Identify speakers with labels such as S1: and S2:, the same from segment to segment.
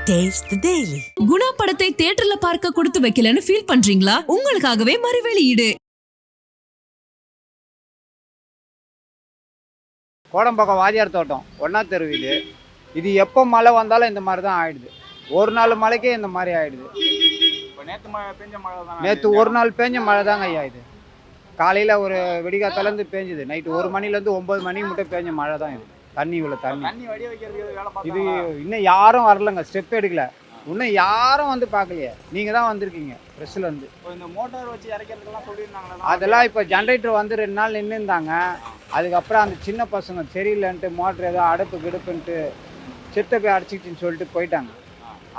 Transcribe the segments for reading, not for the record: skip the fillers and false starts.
S1: Taste the Daily.
S2: Guna படத்தை தியேட்டர்ல பார்க்க கொடுத்து வைக்கலன்னு ஃபீல் பண்றீங்களா? உங்களுக்காகவே மறுவெளியீடு.
S3: கோடம்பாக்கம் வாதியார் தோட்டம் ஒன்றா தெரு இது எப்போ மழை வந்தாலும் இந்த மாதிரி தான் ஆயிடுது. ஒரு நாள் மழைக்கே இந்த மாதிரி ஆயிடுது. நேற்று ஒரு நாள் பேஞ்ச மழை தாங்க ஐயா. இது காலையில் ஒரு விடிகாத்தாலேருந்து பேஞ்சுது. நைட்டு 1 மணிலேருந்து 9 மணிக்கு மட்டும் பேஞ்ச மழை தான் இது. தண்ணி இவ்வளோ தண்ணி இது இன்னும் யாரும் வரலங்க, ஸ்டெப் எடுக்கல. இன்னும் யாரும் வந்து பார்க்கலையே. நீங்கள் தான் வந்திருக்கீங்க ப்ரெஸ்ஸில்
S4: இந்த மோட்டார் வச்சு இறக்கிறதுக்கெல்லாம் சொல்லியிருந்தாங்களா?
S3: அதெல்லாம் இப்போ ஜென்ரேட்டர் வந்து 2 நாள் நின்றுந்தாங்க. அதுக்கப்புறம் அந்த சின்ன பசங்க சரியில்லைன்ட்டு மோட்டர் ஏதோ அடுப்பு கிடுப்புன்ட்டு செத்த போய் அடிச்சிக்கிச்சின்னு சொல்லிட்டு போயிட்டாங்க.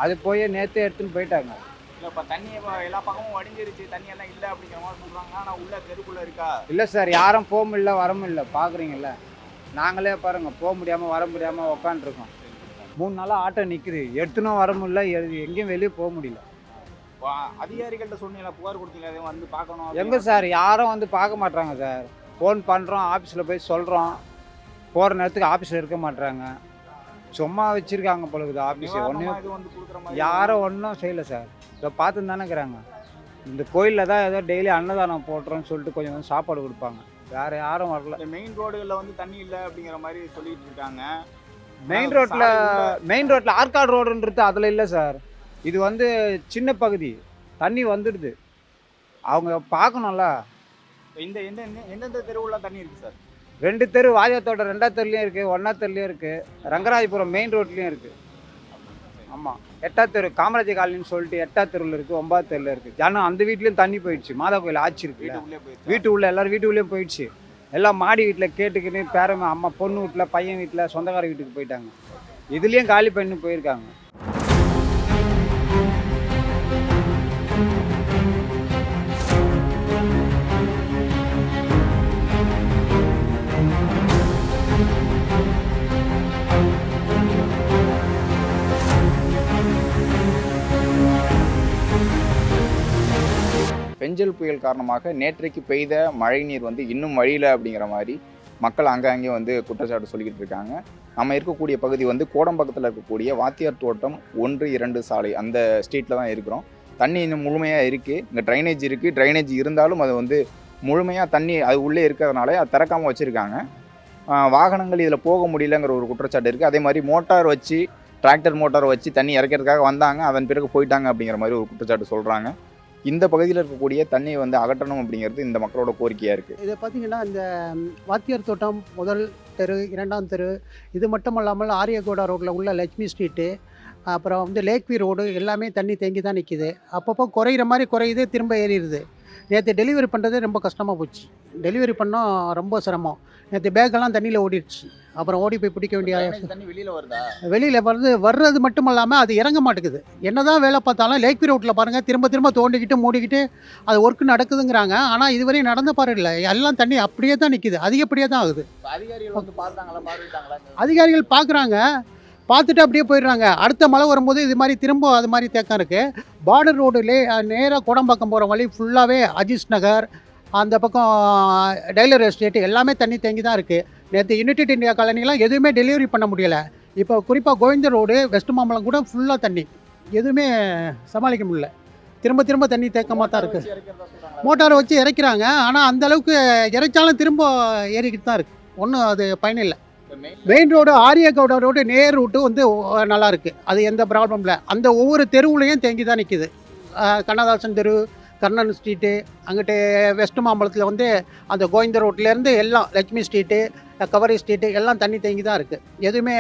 S3: அது போய் நேற்றே எடுத்துன்னு போயிட்டாங்க.
S4: இல்லை இப்போ தண்ணி எல்லா பக்கமும் வடிஞ்சிருச்சு, தண்ணியெல்லாம் இல்லை அப்படிங்கிற மாதிரி சொல்கிறாங்க. ஆனால் உள்ள தெருக்குள்ளே இருக்கா?
S3: இல்லை சார், யாரும் போக முடியல வர முடியல. பார்க்குறீங்கள, நாங்களே பாருங்கள், போக முடியாமல் வர முடியாமல் உக்காண்ட்ருக்கோம். 3 நாளாக ஆட்டோ நிற்குது, எடுத்துனும் வர முடியல, எங்கேயும் வெளியே போக முடியல.
S4: அதிகாரிகள்கிட்ட சொன்னீங்களா, புகார் கொடுத்தீங்களா, எதுவும் வந்து பார்க்கணும்?
S3: எங்கே சார், யாரும் வந்து பார்க்க மாட்றாங்க சார். ஃபோன் பண்ணுறோம், ஆஃபீஸில் போய் சொல்கிறோம், போகிற நேரத்துக்கு ஆஃபீஸில் இருக்க மாட்றாங்க. சும்மா வச்சுருக்காங்க பொழுது ஆஃபீஸு. ஒன்றும் யாரும் ஒன்றும் செய்யலை சார். இதை பார்த்துன்னு தானே இருக்கிறாங்க. இந்த கோயிலில் தான் ஏதோ டெய்லி அன்னதானம் போட்டுறோன்னு சொல்லிட்டு கொஞ்சம் சாப்பாடு கொடுப்பாங்க. வேறு யாரும் வரல.
S4: மெயின் ரோடுகளில் வந்து தண்ணி இல்லை அப்படிங்கிற மாதிரி சொல்லிட்டு இருக்காங்க.
S3: மெயின் ரோட்டில் ஆற்காடு ரோடுன்றது அதில் இல்லை சார். இது வந்து சின்ன பகுதி, தண்ணி வந்துடுது. அவங்க பார்க்கணும்ல.
S4: இந்த எந்தெந்த தெருவுல தண்ணி இருக்குது சார்?
S3: 2 தெரு, வாஜாத்தோட 2ஆவது தெருலையும் இருக்குது, 1ஆவது தெருலையும் இருக்குது, ரங்கராஜபுரம் மெயின் ரோட்லேயும் இருக்குது. ஆமாம், 8ஆவது தெரு காமராஜ் காலனின்னு சொல்லிட்டு 8ஆவது தெருவில் இருக்குது, 9ஆவது தெருவில் இருக்குது. ஜனம் அந்த வீட்லேயும் தண்ணி போயிடுச்சு. மாதா கோயில் ஆட்சி இருக்கு, வீட்டு உள்ள எல்லாரும் வீட்டு உள்ளேயும் போயிடுச்சு. எல்லாம் மாடி வீட்டில் கேட்டுக்கின்னு பேரமை அம்மா பொண்ணு வீட்டில், பையன் வீட்டில், சொந்தக்கார வீட்டுக்கு போயிட்டாங்க. இதுலேயும் காலி பண்ணி போயிருக்காங்க.
S4: பெஞ்சல் புயல் காரணமாக நேற்றைக்கு பெய்த மழை நீர் வந்து இன்னும் வழியில் அப்படிங்கிற மாதிரி மக்கள் அங்கங்கே வந்து குற்றச்சாட்டு சொல்லிக்கிட்டு இருக்காங்க. நம்ம இருக்கக்கூடிய பகுதி வந்து கோடம்பாக்கத்தில் இருக்கக்கூடிய வாத்தியார் தோட்டம் 1-2 சாலை, அந்த ஸ்ட்ரீட்டில் தான் இருக்கிறோம். தண்ணி இன்னும் முழுமையாக இருக்குது. இங்கே ட்ரைனேஜ் இருக்குது. ட்ரைனேஜ் இருந்தாலும் அது வந்து முழுமையாக தண்ணி அது உள்ளே இருக்கிறதுனால அது திறக்காமல் வச்சுருக்காங்க. வாகனங்கள் இதில் போக முடியலங்கிற ஒரு குற்றச்சாட்டு இருக்குது. அதே மாதிரி மோட்டார் வச்சு, டிராக்டர் மோட்டார் வச்சு தண்ணி இறக்கிறதுக்காக வந்தாங்க, அதன் பிறகு போயிட்டாங்க அப்படிங்கிற மாதிரி ஒரு குற்றச்சாட்டு சொல்கிறாங்க. இந்த பகுதியில் இருக்கக்கூடிய தண்ணியை வந்து அகற்றணும் அப்படிங்கிறது இந்த மக்களோட கோரிக்கையாக இருக்குது.
S5: இதை பார்த்திங்கன்னா, இந்த வாத்தியார் தோட்டம் 1 தெரு, 2ஆம் தெரு, இது மட்டும் இல்லாமல் ஆரியகோடா ரோட்டில் உள்ள லட்சுமி ஸ்ட்ரீட்டு, அப்புறம் வந்து லேக்வி ரோடு எல்லாமே தண்ணி தேங்கி தான் நிற்கிது. அப்பப்போ குறையிற மாதிரி குறையுது, திரும்ப ஏறிடுது. நேற்று டெலிவரி பண்ணுறது ரொம்ப கஷ்டமாக போச்சு. டெலிவரி பண்ணோம், ரொம்ப சிரமம். நேற்று பேக்கெல்லாம் தண்ணியில் ஓடிடுச்சு. அப்புறம் ஓடி போய் பிடிக்க வேண்டிய
S4: தண்ணி வெளியில் வருதா?
S5: வெளியில் வர்றது மட்டும் இல்லாமல் அது இறங்க மாட்டேங்குது. என்ன தான் வேலை பார்த்தாலும் லேக்வி ரோட்டில் பாருங்கள், திரும்ப தோண்டிக்கிட்டு மூடிக்கிட்டு அது ஒர்க்கு நடக்குதுங்கிறாங்க. ஆனால் இதுவரையும் நடந்த பாரு இல்லை, எல்லாம் தண்ணி அப்படியே தான் நிற்கிது, அதிகப்படியே தான் ஆகுது.
S4: அதிகாரிகள் வந்து பார்த்தாங்களா?
S5: அதிகாரிகள் பார்க்குறாங்க, பார்த்துட்டு அப்படியே போயிடுறாங்க. அடுத்த மழை வரும்போது இது மாதிரி திரும்ப அது மாதிரி தேக்கம் இருக்குது. பார்டர் ரோடுலே நேராக கோடம்பாக்கம் போகிற வழி ஃபுல்லாகவே அஜிஸ் நகர், அந்த பக்கம் டெய்லர் எஸ்டேட்டு எல்லாமே தண்ணி தேங்கி தான் இருக்குது. நேற்று யுனைடெட் இந்தியா காலனிலாம் எதுவுமே டெலிவரி பண்ண முடியலை. இப்போ குறிப்பாக கோவிந்த ரோடு, வெஸ்ட் மாம்பலம் கூட ஃபுல்லாக தண்ணி, எதுவுமே சமாளிக்க முடியல. திரும்ப தண்ணி தேக்கமாக தான் இருக்குது. மோட்டாரை வச்சு இறக்கிறாங்க, ஆனால் அந்தளவுக்கு இறைச்சாலும் திரும்ப ஏறிக்கிட்டு தான் இருக்குது. ஒன்றும் அது பயன் இல்லை. மெயின் ரோடு ஆரியகவுடா ரோடு நேர் ரூட்டு வந்து நல்லாயிருக்கு, அது எந்த ப்ராப்ளம் இல்லை. அந்த ஒவ்வொரு தெருவுலையும் தேங்கி தான் நிற்கிது. கண்ணதாசன் தெரு, கர்ணன் ஸ்ட்ரீட்டு, அங்கிட்டு வெஸ்ட் மாம்பலத்தில் வந்து அந்த கோவிந்த ரோட்லேருந்து எல்லாம் லட்சுமி ஸ்ட்ரீட்டு, கவரி ஸ்ட்ரீட்டு எல்லாம் தண்ணி தேங்கி தான் இருக்குது. எதுவுமே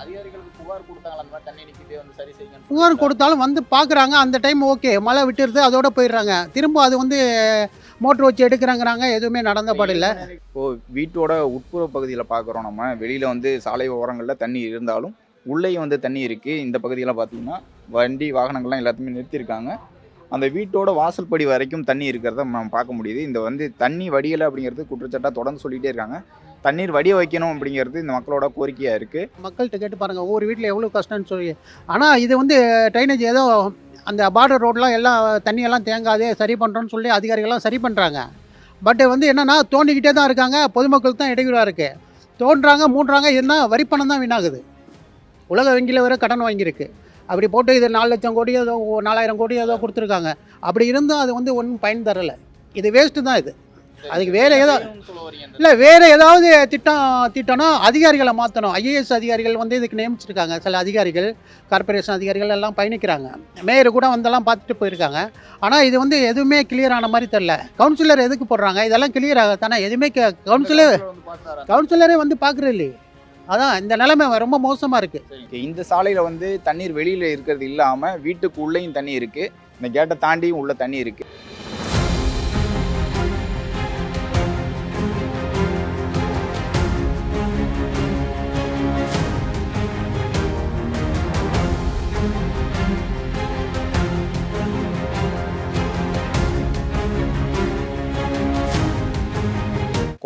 S4: அதிகாரிகளுக்கு புகார் கொடுத்தாங்களா? அந்த மாதிரி தண்ணி நிற்கிது, வந்து சரி செய்யுங்க.
S5: புகார் கொடுத்தாலும் வந்து பார்க்குறாங்க, அந்த டைம் ஓகே, மழை விட்டுருது, அதோட போயிடுறாங்க. திரும்ப அது வந்து மோட்ரு வச்சு எடுக்கிறாங்கிறாங்க, எதுவுமே நடந்த பாடில்லை.
S4: இப்போது வீட்டோட உட்புற பகுதியில் பார்க்குறோம். நம்ம வெளியில் வந்து சாலை ஓரங்களில் தண்ணி இருந்தாலும் உள்ளேயும் வந்து தண்ணி இருக்குது. இந்த பகுதியெல்லாம் பார்த்திங்கன்னா வண்டி வாகனங்கள்லாம் எல்லாத்தையுமே நிறுத்தியிருக்காங்க. அந்த வீட்டோட வாசல் படி வரைக்கும் தண்ணி இருக்கிறத நம்ம பார்க்க முடியுது. இந்த வந்து தண்ணி வடியலை அப்படிங்கிறது குற்றச்சாட்டாக தொடர்ந்து சொல்லிகிட்டே இருக்காங்க. தண்ணீர் வடிய வைக்கணும் அப்படிங்கிறது இந்த மக்களோட கோரிக்கையாக இருக்குது.
S5: மக்கள்கிட்ட கேட்டு பாருங்கள், ஒவ்வொரு வீட்டில் எவ்வளோ கஷ்டம்னு சொல்லி. ஆனால் இது வந்து ட்ரைனேஜ் ஏதோ அந்த பார்டர் ரோடெலாம் எல்லாம் தண்ணியெல்லாம் தேங்காதே சரி பண்ணுறோன்னு சொல்லி அதிகாரிகள்லாம் சரி பண்ணுறாங்க. பட் வந்து என்னென்னா தோண்டிக்கிட்டே தான் இருக்காங்க. பொதுமக்களுக்கு தான் இடையூறாக இருக்குது. தோன்றாங்க மூன்றாங்க, என்ன வரி பணம் தான் வீணாகுது. உலக வங்கியில் வேறு கடன் வாங்கியிருக்கு. அப்படி போட்டு இது 4 லட்சம் கோடி ஏதோ 4000 கோடி ஏதோ கொடுத்துருக்காங்க. அப்படி இருந்தும் அது வந்து ஒன்றும் பயன் தரலை. இது வேஸ்ட்டு தான் இது. அதுக்கு வேறு ஏதோ இல்லை, வேறு ஏதாவது திட்டம்னா அதிகாரிகளை மாற்றணும். ஐஏஎஸ் அதிகாரிகள் வந்து இதுக்கு நியமிச்சிருக்காங்க. சில அதிகாரிகள், கார்பரேஷன் அதிகாரிகள் எல்லாம் பயணிக்கிறாங்க. மேயர் கூட வந்தெல்லாம் பார்த்துட்டு போயிருக்காங்க. ஆனால் இது வந்து எதுவுமே கிளியர் ஆன மாதிரி தெரில. கவுன்சிலர் எதுக்கு போடுறாங்க? இதெல்லாம் கிளியர் ஆகத்தானே. எதுவுமே கவுன்சிலரே வந்து பார்க்குறது இல்லையே. அதான் இந்த நிலைமை ரொம்ப மோசமாக இருக்குது.
S4: இந்த சாலையில் வந்து தண்ணீர் வெளியில் இருக்கிறது இல்லாமல் வீட்டுக்கு உள்ளேயும் தண்ணி இருக்குது, இந்த கேட்டை தாண்டியும் உள்ள தண்ணி இருக்குது.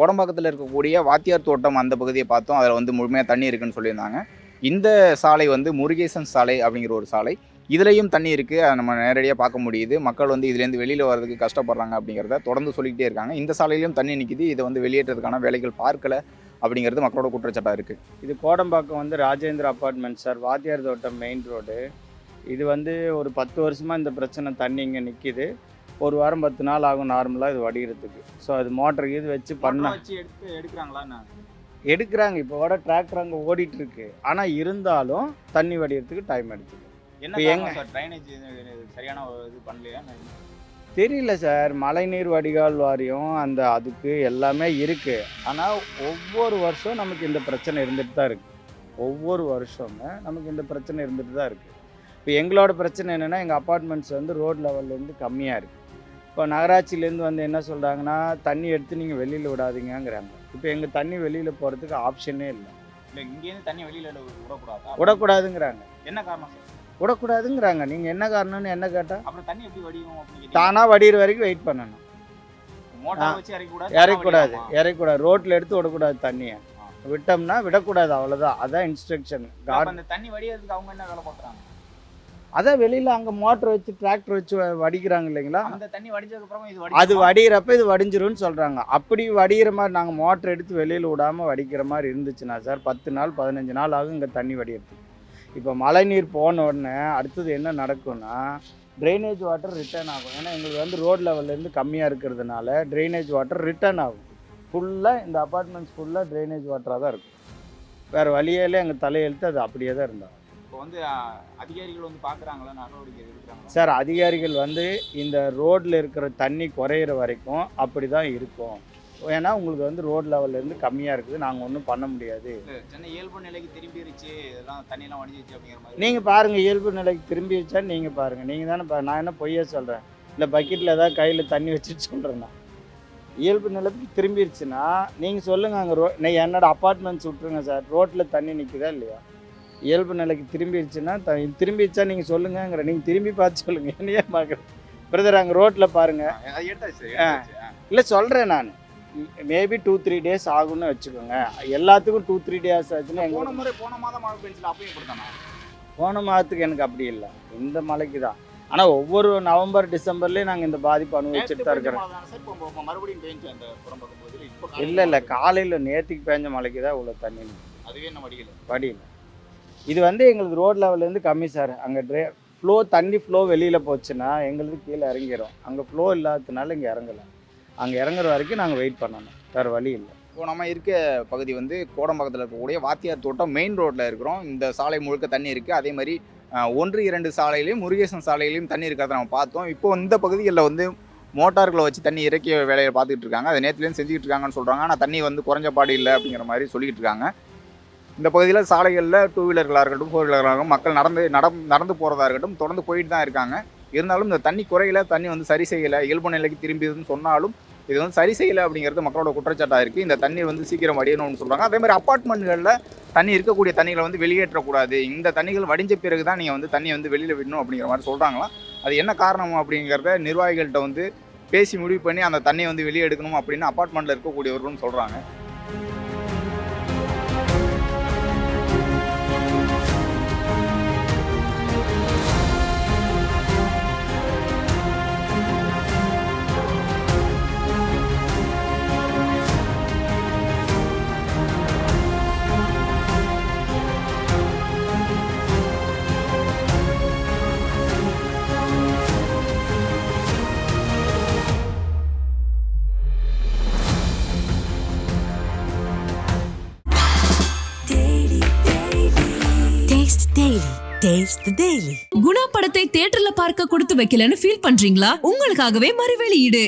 S4: கோடம்பாக்கத்தில் இருக்கக்கூடிய வாத்தியார் தோட்டம் அந்த பகுதியை பார்த்தோம். அதில் வந்து முழுமையாக தண்ணி இருக்குன்னு சொல்லியிருந்தாங்க. இந்த சாலை வந்து முருகேசன் சாலை அப்படிங்கிற ஒரு சாலை. இதுலேயும் தண்ணி இருக்குது, அதை நம்ம நேரடியாக பார்க்க முடியுது. மக்கள் வந்து இதுலேருந்து வெளியில் வர்றதுக்கு கஷ்டப்படுறாங்க அப்படிங்கிறத தொடர்ந்து சொல்லிக்கிட்டே இருக்காங்க. இந்த சாலையிலையும் தண்ணி நிற்கிது, இதை வந்து வெளியேற்றதுக்கான வேலைகள் பார்க்கல அப்படிங்கிறது மக்களோட குற்றச்சாட்டாக இருக்குது.
S1: இது கோடம்பாக்கம் வந்து ராஜேந்திர அப்பார்ட்மெண்ட் சார், வாத்தியார் தோட்டம் மெயின் ரோடு. இது வந்து ஒரு 10 வருஷமாக இந்த பிரச்சனை, தண்ணி இங்கே நிற்கிது. ஒரு வாரம் 10 நாள் ஆகும் நார்மலாக இது வடிகிறதுக்கு. ஸோ அது மோட்டருக்கு இது வச்சு எடுக்கிறாங்க. இப்போ வர டிராக்டர் அங்கே ஓடிட்டுருக்கு. ஆனால் இருந்தாலும் தண்ணி வடிகிறதுக்கு டைம் எடுத்துக்கு. தெரியல சார். மழைநீர் வடிகால் வாரியம் அந்த அதுக்கு எல்லாமே இருக்குது. ஆனால் ஒவ்வொரு வருஷம் நமக்கு இந்த பிரச்சனை இருந்துட்டு தான் இருக்குது. ஒவ்வொரு வருஷமே நமக்கு இந்த பிரச்சனை இருந்துட்டு தான் இருக்குது. இப்போ எங்களோட பிரச்சனை என்னென்னா, எங்கள் அப்பார்ட்மெண்ட்ஸ் வந்து ரோட் லெவல்லேருந்து கம்மியாக இருக்குது. இப்போ நகராட்சியிலேருந்து வந்து என்ன சொல்கிறாங்கன்னா, தண்ணி எடுத்து நீங்கள் வெளியில் விடாதீங்கிறாங்க. இப்போ எங்கள் தண்ணி வெளியில் போகிறதுக்கு ஆப்ஷனே இல்லை.
S4: இங்கேருந்து தண்ணி வெளியில்
S1: விடக்கூடாதுங்கிறாங்க.
S4: என்ன காரணம் சார்?
S1: விடக்கூடாதுங்கிறாங்க. நீங்கள் என்ன காரணம்னு என்ன கேட்டால்,
S4: அப்புறம் தண்ணி எப்படி வடியும்?
S1: தானாக வடிகிற வரைக்கும் வெயிட் பண்ணணும்.
S4: மோட்டார் வச்சு
S1: இறக்கக்கூடாது. ரோட்டில் எடுத்து விடக்கூடாது. தண்ணியை விட்டோம்னா விடக்கூடாது, அவ்வளோதான். அதான் இன்ஸ்ட்ரக்ஷன்.
S4: அந்த தண்ணி வடிகிறதுக்கு அவங்க என்ன வேலை பார்க்குறாங்க?
S1: அதான் வெளியில் அங்கே மோட்டர் வச்சு டிராக்டர் வச்சு வடிக்கிறாங்க இல்லைங்களா?
S4: அந்த தண்ணி வடிச்சதுக்கப்புறம்
S1: அது வடிகிறப்ப இது வடிஞ்சிரும்னு சொல்கிறாங்க. அப்படி வடிகிற மாதிரி நாங்கள் மோட்டர் எடுத்து வெளியில் விடாமல் வடிக்கிற மாதிரி இருந்துச்சுன்னா சார் 10 நாள் 15 நாள் ஆகும் இங்கே தண்ணி வடிகிறதுக்கு. இப்போ மழை நீர் போன உடனே அடுத்தது என்ன நடக்கும்னா, ட்ரைனேஜ் வாட்டர் ரிட்டர்ன் ஆகும். ஏன்னா எங்களுக்கு வந்து ரோட் லெவல்லேருந்து கம்மியாக இருக்கிறதுனால ட்ரைனேஜ் வாட்டர் ரிட்டர்ன் ஆகும். ஃபுல்லாக இந்த அப்பார்ட்மெண்ட்ஸ் ஃபுல்லாக ட்ரைனேஜ் வாட்டராக தான் இருக்கும். வேறு வழியிலே எங்கள் தலையெழுத்து அது அப்படியே தான் இருந்தாங்க.
S4: இப்போ வந்து அதிகாரிகள் வந்து பார்க்குறாங்களா, நடவடிக்கை எடுக்கிறாங்களா
S1: சார்? அதிகாரிகள் வந்து இந்த ரோட்டில் இருக்கிற தண்ணி குறையிற வரைக்கும் அப்படி தான் இருக்கும். ஏன்னா உங்களுக்கு வந்து ரோட் லெவல்லேருந்து கம்மியாக இருக்குது, நாங்கள் ஒன்றும் பண்ண முடியாது.
S4: சென்னை இயல்பு நிலைக்கு திரும்பிடுச்சு, இதெல்லாம் தண்ணியெல்லாம் வடிஞ்சிச்சு அப்படிங்கிற மாதிரி
S1: நீங்கள் பாருங்கள். இயல்பு நிலைக்கு திரும்பிடுச்சா நீங்கள் பாருங்கள். நீங்கள் தானே நான் என்ன பொய்யா சொல்கிறேன்? இல்லை பக்கெட்டில் ஏதாவது கையில் தண்ணி வச்சுட்டு சொல்கிறேன்னா? இயல்பு நிலைக்கு திரும்பிடுச்சுன்னா நீங்கள் சொல்லுங்கள். அங்கே என்னோட அப்பார்ட்மெண்ட்ஸ் விட்ருங்க சார், ரோட்டில் தண்ணி நிற்குதா இல்லையா? இயல்பு நிலைக்கு திரும்பிடுச்சுன்னா திரும்பிடுச்சா நீங்கள் சொல்லுங்கிற. நீங்கள் திரும்பி பார்த்து சொல்லுங்கள். என்னையே பார்க்குறேன் பிரதர், அங்கே ரோட்டில் பாருங்கள். இல்லை சொல்கிறேன் நான், மேபி 2-3 டேஸ் ஆகும்னு வச்சுக்கோங்க. எல்லாத்துக்கும் 2-3 டேஸ் ஆச்சுன்னா
S4: போன மாதம் மழை பெஞ்சில் அப்பயும் கொடுத்தாங்க.
S1: போன மாதத்துக்கு எனக்கு அப்படி இல்லை, இந்த மழைக்கு தான். ஆனால் ஒவ்வொரு நவம்பர் டிசம்பர்லேயும் நாங்கள் இந்த பாதிப்பு அனுபவிச்சுட்டு தான் இருக்கிறோம். இல்லை காலையில் நேற்றுக்கு பேஞ்ச மழைக்கு தான் இவ்வளோ தண்ணி.
S4: அதுவே என்ன
S1: வடியல. இது வந்து எங்களுக்கு ரோட் லெவல்லேருந்து கம்மி சார். அங்கே தண்ணி ஃப்ளோ வெளியில் போச்சுன்னா எங்களுக்கு கீழே இறங்கிடும். அங்கே ஃப்ளோ இல்லாததுனால இங்கே இறங்கலை. அங்கே இறங்குற வரைக்கும் நாங்கள் வெயிட் பண்ணணும், வேறு வழி இல்லை.
S4: இப்போ நம்ம இருக்க பகுதி வந்து கோடம்பாக்கத்தில் இருக்கக்கூடிய வாத்தியார் தோட்டம் மெயின் ரோட்டில் இருக்கிறோம். இந்த சாலை முழுக்க தண்ணி இருக்குது. அதே மாதிரி 1-2 சாலையிலையும் முருகேசன் சாலையிலையும் தண்ணி இருக்கிறத நம்ம பார்த்தோம். இப்போ இந்த பகுதிகளில் வந்து மோட்டார்களை வச்சு தண்ணி இறக்கிய வேலையை பார்த்துக்கிட்டு இருக்காங்க. அதை நேற்றுலேயும் செஞ்சுக்கிட்டு இருக்காங்கன்னு சொல்கிறாங்க. ஆனால் தண்ணி வந்து குறைஞ்ச பாடு இல்லை அப்படிங்கிற மாதிரி சொல்லிக்கிட்டு இருக்காங்க. இந்த பகுதியில் சாலைகளில் 2 வீலர்களாக இருக்கட்டும் 4 வீலர்களாக இருக்கட்டும் மக்கள் நடந்து போகிறதா இருக்கட்டும் தொடர்ந்து போயிட்டு தான் இருக்காங்க. இருந்தாலும் இந்த தண்ணி குறையில, தண்ணி வந்து சரி செய்யலை, இயல்பு நிலைக்கு திரும்பிதுன்னு சொன்னாலும் இது வந்து சரி செய்யலை அப்படிங்கிறது மக்களோட குற்றச்சாட்டாக இருக்குது. இந்த தண்ணி வந்து சீக்கிரம் வடியணும்னு சொல்கிறாங்க. அதே மாதிரி அப்பார்ட்மெண்ட்களில் தண்ணி இருக்கக்கூடிய தண்ணிகளை வந்து வெளியேற்றக்கூடாது, இந்த தண்ணிகள் வடிஞ்ச பிறகு தான் நீங்கள் வந்து தண்ணியை வந்து வெளியில் விடணும் அப்படிங்கிற மாதிரி சொல்கிறாங்களாம். அது என்ன காரணம் அப்படிங்கிறத நிர்வாகிகள்கிட்ட வந்து பேசி முடிவு பண்ணி அந்த தண்ணியை வந்து வெளியே எடுக்கணும் அப்படின்னு அப்பார்ட்மெண்ட்டில் இருக்கக்கூடியவர்களும் சொல்கிறாங்க.
S6: Taste the Daily.
S2: குணா படத்தை தியேட்டர்ல பார்க்க கொடுத்து வைக்கலன்னு ஃபீல் பண்றீங்களா? உங்களுக்காகவே மறுவெளியீடு